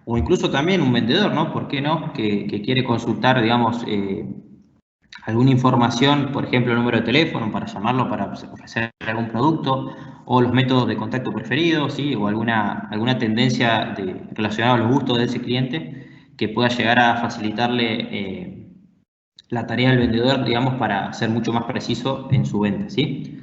o incluso también un vendedor, ¿no? ¿Por qué no? Que quiere consultar, digamos, alguna información, por ejemplo, el número de teléfono para llamarlo para ofrecer algún producto, o los métodos de contacto preferidos, ¿sí? O alguna tendencia relacionada a los gustos de ese cliente que pueda llegar a facilitarle la tarea del vendedor, digamos, para ser mucho más preciso en su venta, ¿sí?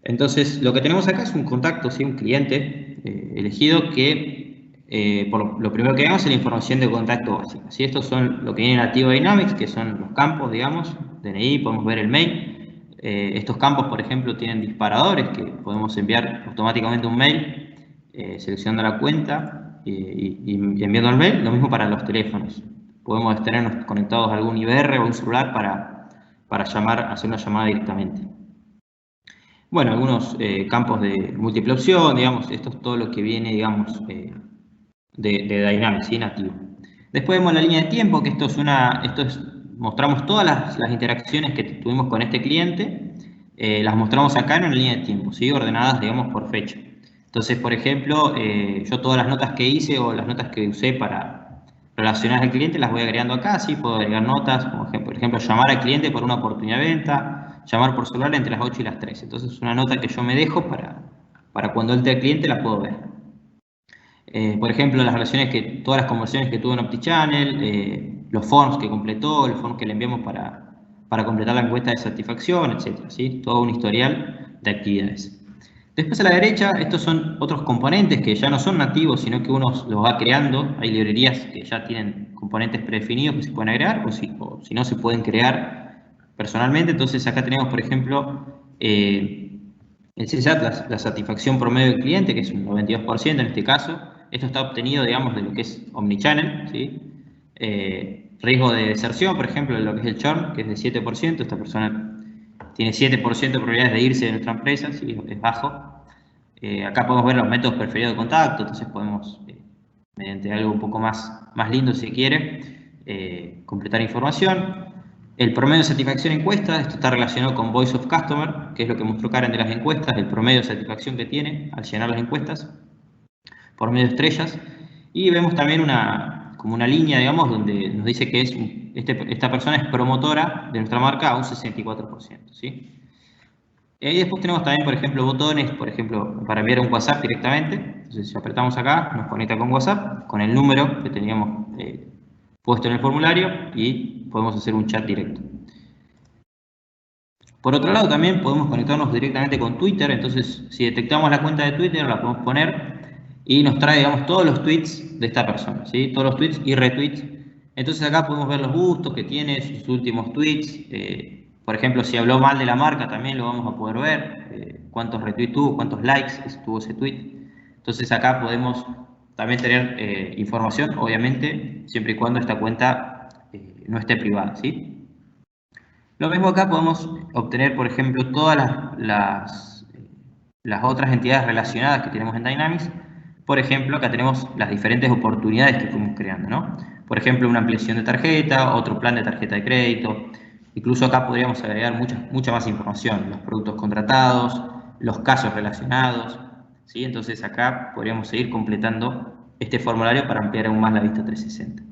Entonces, lo que tenemos acá es un contacto, ¿sí? Un cliente elegido que lo primero que vemos es la información de contacto básica, ¿sí? Estos son lo que viene nativo de Dynamics, que son los campos, digamos, DNI, podemos ver el mail. Estos campos, por ejemplo, tienen disparadores que podemos enviar automáticamente un mail, seleccionando la cuenta y enviando el mail. Lo mismo para los teléfonos. Podemos tenernos conectados a algún IBR o un celular para hacer una llamada directamente. Bueno, algunos campos de múltiple opción, digamos, esto es todo lo que viene, digamos, de Dynamics, ¿sí? Nativo. Después vemos la línea de tiempo, que mostramos todas las interacciones que tuvimos con este cliente, las mostramos acá en una línea de tiempo, ¿sí? Ordenadas, digamos, por fecha. Entonces, por ejemplo, yo todas las notas que hice o las notas que usé para relacionar al cliente las voy agregando acá, ¿sí? Puedo agregar notas, como por ejemplo, llamar al cliente por una oportunidad de venta, llamar por celular entre las 8 y las 13. Entonces, es una nota que yo me dejo para cuando entre el cliente la puedo ver. Por ejemplo, todas las conversaciones que tuvo en OptiChannel, los forms que completó, los forms que le enviamos para completar la encuesta de satisfacción, etc. ¿sí? Todo un historial de actividades. Después a la derecha, estos son otros componentes que ya no son nativos, sino que uno los va creando. Hay librerías que ya tienen componentes predefinidos que se pueden agregar, o si no se pueden crear personalmente. Entonces acá tenemos, por ejemplo, el CSAT, la satisfacción promedio del cliente, que es un 92% en este caso. Esto está obtenido, digamos, de lo que es Omnichannel, ¿sí? Riesgo de deserción, por ejemplo, de lo que es el churn, que es de 7%. Esta persona tiene 7% de probabilidades de irse de nuestra empresa, ¿sí? Es bajo. Acá podemos ver los métodos preferidos de contacto, entonces podemos, mediante algo un poco más lindo si quiere, completar información. El promedio de satisfacción encuesta, esto está relacionado con Voice of Customer, que es lo que mostró Karen de las encuestas, el promedio de satisfacción que tiene al llenar las encuestas, por medio de estrellas. Y vemos también como una línea, digamos, donde nos dice que esta persona es promotora de nuestra marca a un 64%, ¿sí? Y después tenemos también, por ejemplo, botones, por ejemplo, para enviar un WhatsApp directamente. Entonces, si apretamos acá, nos conecta con WhatsApp, con el número que teníamos puesto en el formulario y podemos hacer un chat directo. Por otro lado, también podemos conectarnos directamente con Twitter. Entonces, si detectamos la cuenta de Twitter, la podemos poner y nos trae, digamos, todos los tweets de esta persona, ¿sí? Todos los tweets y retweets. Entonces acá podemos ver los gustos que tiene, sus últimos tweets. Por ejemplo, si habló mal de la marca también lo vamos a poder ver. Cuántos retweets tuvo, cuántos likes tuvo ese tweet. Entonces acá podemos también tener información, obviamente, siempre y cuando esta cuenta no esté privada, ¿sí? Lo mismo acá podemos obtener, por ejemplo, todas las otras entidades relacionadas que tenemos en Dynamics. Por ejemplo, acá tenemos las diferentes oportunidades que fuimos creando, ¿no? Por ejemplo, una ampliación de tarjeta, otro plan de tarjeta de crédito. Incluso acá podríamos agregar mucha más información, los productos contratados, los casos relacionados, ¿sí? Entonces acá podríamos seguir completando este formulario para ampliar aún más la vista 360.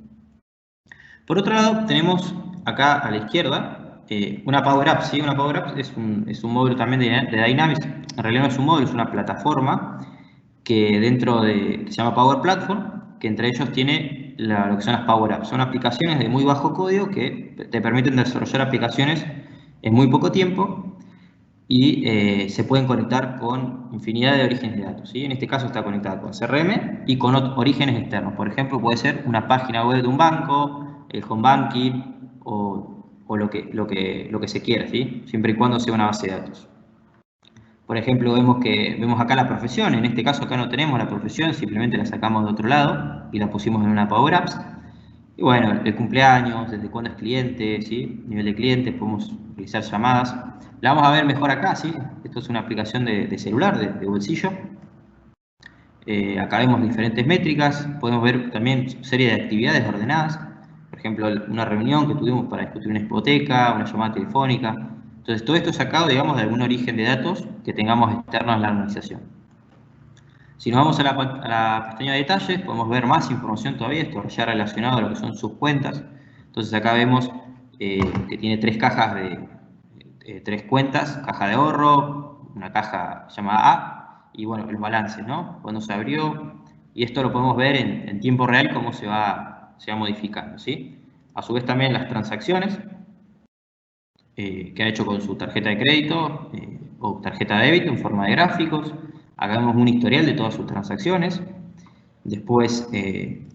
Por otro lado, tenemos acá a la izquierda una Power App, ¿sí? Una Power App es un módulo también de Dynamics. En realidad no es un módulo, es una plataforma que se llama Power Platform, que entre ellos tiene lo que son las Power Apps. Son aplicaciones de muy bajo código que te permiten desarrollar aplicaciones en muy poco tiempo y se pueden conectar con infinidad de orígenes de datos, ¿sí? En este caso está conectada con CRM y con orígenes externos. Por ejemplo, puede ser una página web de un banco, el home banking o lo que se quiera, ¿sí? Siempre y cuando sea una base de datos. Por ejemplo, vemos acá la profesión. En este caso acá no tenemos la profesión, simplemente la sacamos de otro lado y la pusimos en una Power Apps. Y bueno, el cumpleaños, desde cuándo es cliente, ¿sí? Nivel de cliente, podemos realizar llamadas. La vamos a ver mejor acá, ¿sí? Esto es una aplicación de celular, de bolsillo. Acá vemos diferentes métricas, podemos ver también serie de actividades ordenadas. Por ejemplo, una reunión que tuvimos para discutir una hipoteca, una llamada telefónica. Entonces, todo esto es sacado, digamos, de algún origen de datos que tengamos externos en la organización. Si nos vamos a la pestaña de detalles, podemos ver más información todavía, esto ya relacionado a lo que son sus cuentas. Entonces, acá vemos que tiene tres cajas tres cuentas, caja de ahorro, una caja llamada A, y bueno, los balances, ¿no? Cuando se abrió, y esto lo podemos ver en tiempo real cómo se va modificando, ¿sí? A su vez también las transacciones que ha hecho con su tarjeta de crédito o tarjeta de débito en forma de gráficos. Acá vemos un historial de todas sus transacciones. Después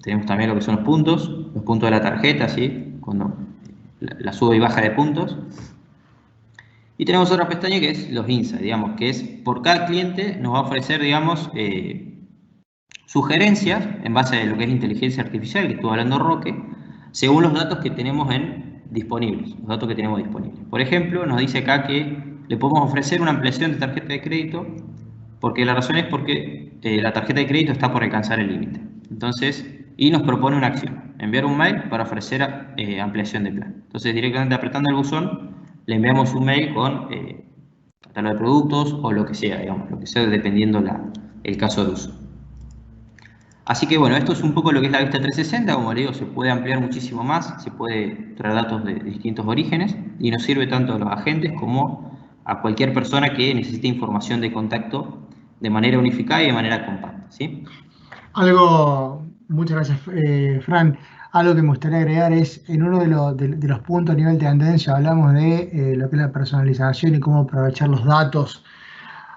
tenemos también lo que son los puntos de la tarjeta, ¿sí? Cuando la sube y baja de puntos. Y tenemos otra pestaña que es los insights, digamos, que es por cada cliente nos va a ofrecer, digamos, sugerencias en base a lo que es inteligencia artificial, que estuvo hablando Roque, según los datos que tenemos disponibles, los datos que tenemos disponibles. Por ejemplo, nos dice acá que le podemos ofrecer una ampliación de tarjeta de crédito, porque la razón es porque la tarjeta de crédito está por alcanzar el límite. Entonces, y nos propone una acción, enviar un mail para ofrecer ampliación de plan. Entonces, directamente apretando el buzón, le enviamos un mail con catálogo de productos o lo que sea, digamos, lo que sea dependiendo el caso de uso. Así que bueno, esto es un poco lo que es la vista 360, como le digo, se puede ampliar muchísimo más, se puede traer datos de distintos orígenes y nos sirve tanto a los agentes como a cualquier persona que necesite información de contacto de manera unificada y de manera compacta, ¿sí? Muchas gracias, Fran. Algo que me gustaría agregar es, en uno de los puntos a nivel de tendencia, hablamos de lo que es la personalización y cómo aprovechar los datos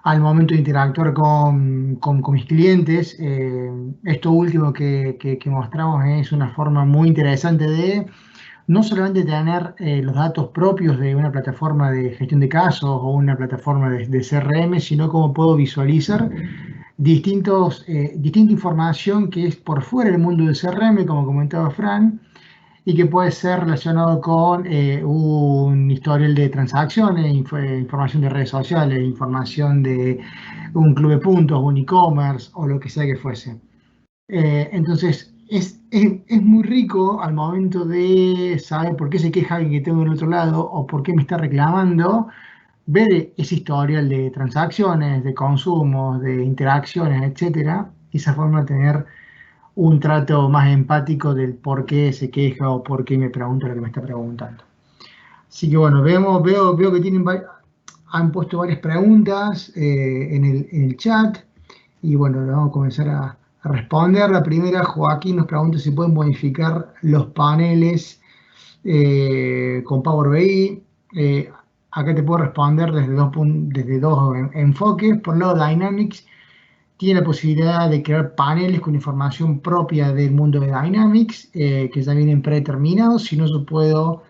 al momento de interactuar con mis clientes. Esto último que mostramos es una forma muy interesante de no solamente tener los datos propios de una plataforma de gestión de casos o una plataforma de CRM, sino cómo puedo visualizar distinta información que es por fuera del mundo del CRM, como comentaba Fran, y que puede ser relacionado con un historial de transacciones, información de redes sociales, información de un club de puntos, un e-commerce o lo que sea que fuese. Entonces, es muy rico al momento de saber por qué se queja alguien que tengo del otro lado o por qué me está reclamando, ver ese historial de transacciones, de consumos, de interacciones, etcétera, y esa forma de tener un trato más empático del por qué se queja o por qué me pregunta lo que me está preguntando. Así que bueno, veo que han puesto varias preguntas en el chat y bueno, vamos a comenzar a responder. La primera, Joaquín nos pregunta si pueden modificar los paneles con Power BI. Acá te puedo responder desde dos enfoques. Por un lado, Dynamics tiene la posibilidad de crear paneles con información propia del mundo de Dynamics, que ya vienen predeterminados. Si no, yo puedo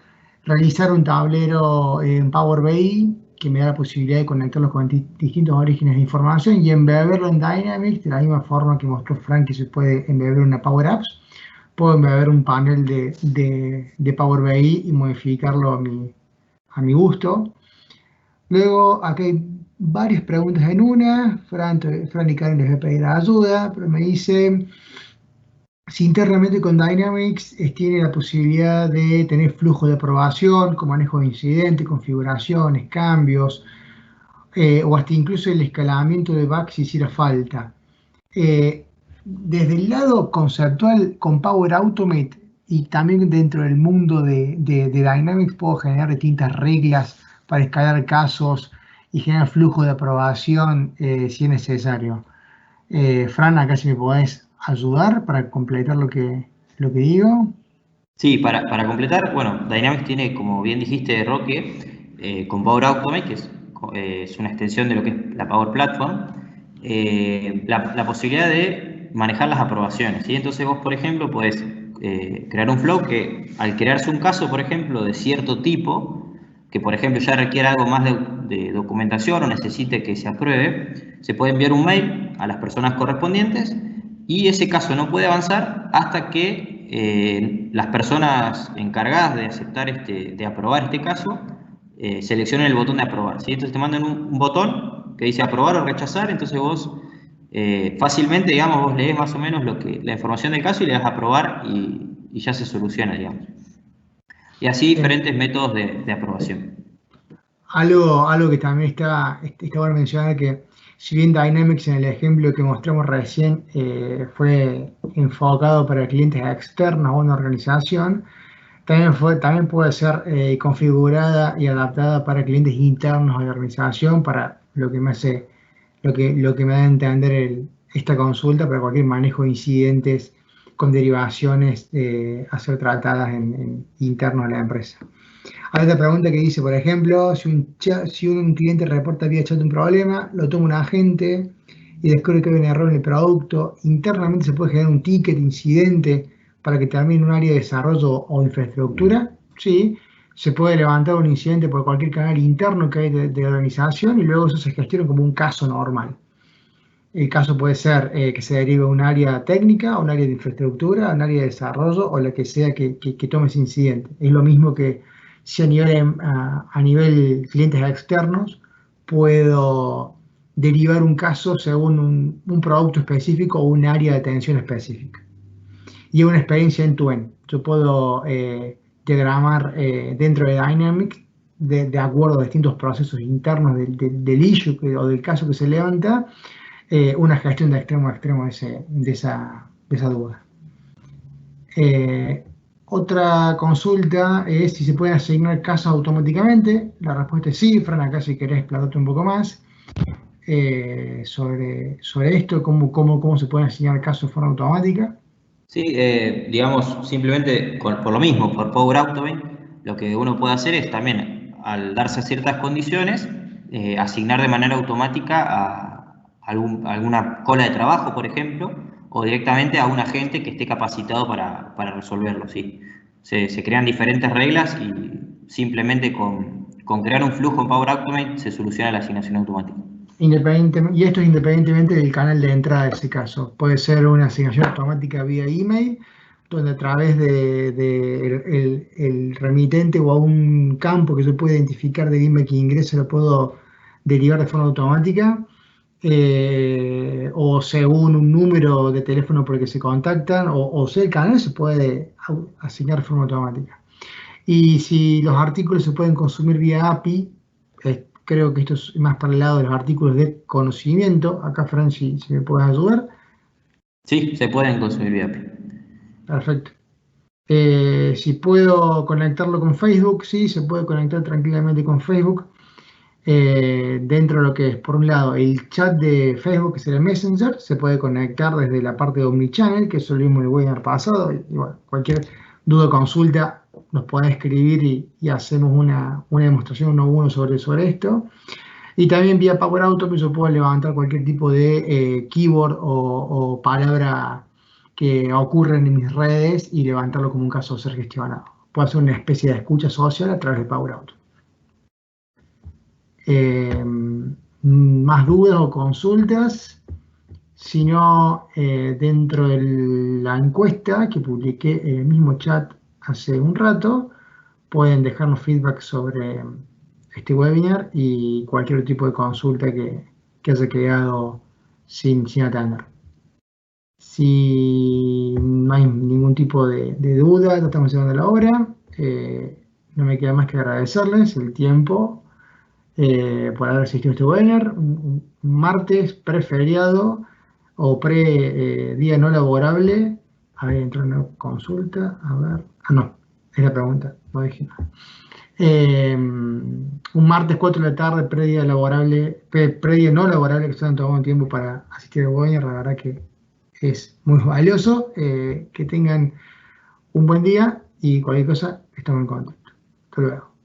realizar un tablero en Power BI que me da la posibilidad de conectarlos con distintos orígenes de información y embeberlo en Dynamics de la misma forma que mostró Frank que se puede embeber una Power Apps. Puedo embeber un panel de Power BI y modificarlo a mi gusto. Luego, acá hay varias preguntas en una. Fran y Karen les voy a pedir ayuda, pero me dice si internamente con Dynamics tiene la posibilidad de tener flujo de aprobación, con manejo de incidentes, configuraciones, cambios, o hasta incluso el escalamiento de bugs si hiciera falta. Desde el lado conceptual, con Power Automate y también dentro del mundo de Dynamics, puedo generar distintas reglas para escalar casos y generar flujo de aprobación si es necesario. Fran, acá si me podés ayudar para completar lo que digo. Sí, para completar, bueno, Dynamics tiene, como bien dijiste, Roque, con Power Automate, que es una extensión de lo que es la Power Platform, la posibilidad de manejar las aprobaciones, ¿sí? Entonces vos, por ejemplo, podés crear un flow que al crearse un caso, por ejemplo, de cierto tipo, que por ejemplo ya requiere algo más de documentación o necesite que se apruebe, se puede enviar un mail a las personas correspondientes y ese caso no puede avanzar hasta que las personas encargadas de aceptar de aprobar este caso seleccionen el botón de aprobar, ¿sí? Entonces te mandan un botón que dice aprobar o rechazar, entonces vos fácilmente, digamos, vos lees más o menos la información del caso y le das a aprobar y ya se soluciona, digamos. Y así diferentes métodos de aprobación. Algo que también está bueno mencionar, que si bien Dynamics en el ejemplo que mostramos recién fue enfocado para clientes externos a una organización, también puede ser configurada y adaptada para clientes internos a la organización, para lo que me da a entender esta consulta, para cualquier manejo de incidentes con derivaciones a ser tratadas internos a la empresa. Hay otra pregunta que dice, por ejemplo, si un cliente reporta vía chat un problema, lo toma un agente y descubre que hay un error en el producto, internamente se puede generar un ticket, incidente, para que termine un área de desarrollo o infraestructura. Sí, se puede levantar un incidente por cualquier canal interno que hay de la organización y luego eso se gestiona como un caso normal. El caso puede ser que se derive a un área técnica, a un área de infraestructura, a un área de desarrollo o la que sea que tome ese incidente. Es lo mismo que si a nivel clientes externos puedo derivar un caso según un producto específico o un área de atención específica. Y una experiencia end-to-end. Yo puedo diagramar dentro de Dynamics de acuerdo a distintos procesos internos del issue o del caso que se levanta, una gestión de extremo a extremo de esa duda. Otra consulta es si se pueden asignar casos automáticamente. La respuesta es sí. Fran, acá si querés explayarte un poco más sobre esto, cómo se pueden asignar casos de forma automática. Sí, digamos, simplemente por lo mismo, por Power Automate, lo que uno puede hacer es también, al darse ciertas condiciones, asignar de manera automática a alguna cola de trabajo, por ejemplo, o directamente a un agente que esté capacitado para resolverlo, ¿sí? Se crean diferentes reglas y simplemente con crear un flujo en Power Automate se soluciona la asignación automática. Y esto es independientemente del canal de entrada de ese caso. Puede ser una asignación automática vía email, donde a través el remitente o a un campo que yo pueda identificar del email que ingrese lo puedo derivar de forma automática, o según un número de teléfono por el que se contactan, o sea, el canal se puede asignar de forma automática. Y si los artículos se pueden consumir vía API, creo que esto es más para el lado de los artículos de conocimiento. Acá, Fran, si me puedes ayudar. Sí, se pueden consumir vía API. Perfecto. Si puedo conectarlo con Facebook, sí, se puede conectar tranquilamente con Facebook. Dentro de lo que es, por un lado, el chat de Facebook, que es el Messenger, se puede conectar desde la parte de Omnichannel, que eso lo vimos en el webinar pasado. Y bueno, cualquier duda o consulta nos puede escribir y hacemos una demostración uno a uno sobre esto. Y también vía Power Automate yo puedo levantar cualquier tipo de keyword o palabra que ocurre en mis redes y levantarlo como un caso a ser gestionado. Puedo hacer una especie de escucha social a través de Power Automate. Más dudas o consultas, sino dentro de la encuesta que publiqué en el mismo chat hace un rato, pueden dejarnos feedback sobre este webinar y cualquier tipo de consulta que haya quedado sin atender. Si no hay ningún tipo de duda, ya estamos llegando a la hora. No me queda más que agradecerles el tiempo por haber asistido a este webinar. Un martes preferiado o día no laborable. A ver, entró una consulta. A ver. Ah, no, es la pregunta, no dije nada. Un martes 4 de la tarde, predía laborable, predía no laborable, que están tomando tiempo para asistir al webinar, la verdad que es muy valioso. Que tengan un buen día y cualquier cosa estamos en contacto. Hasta luego.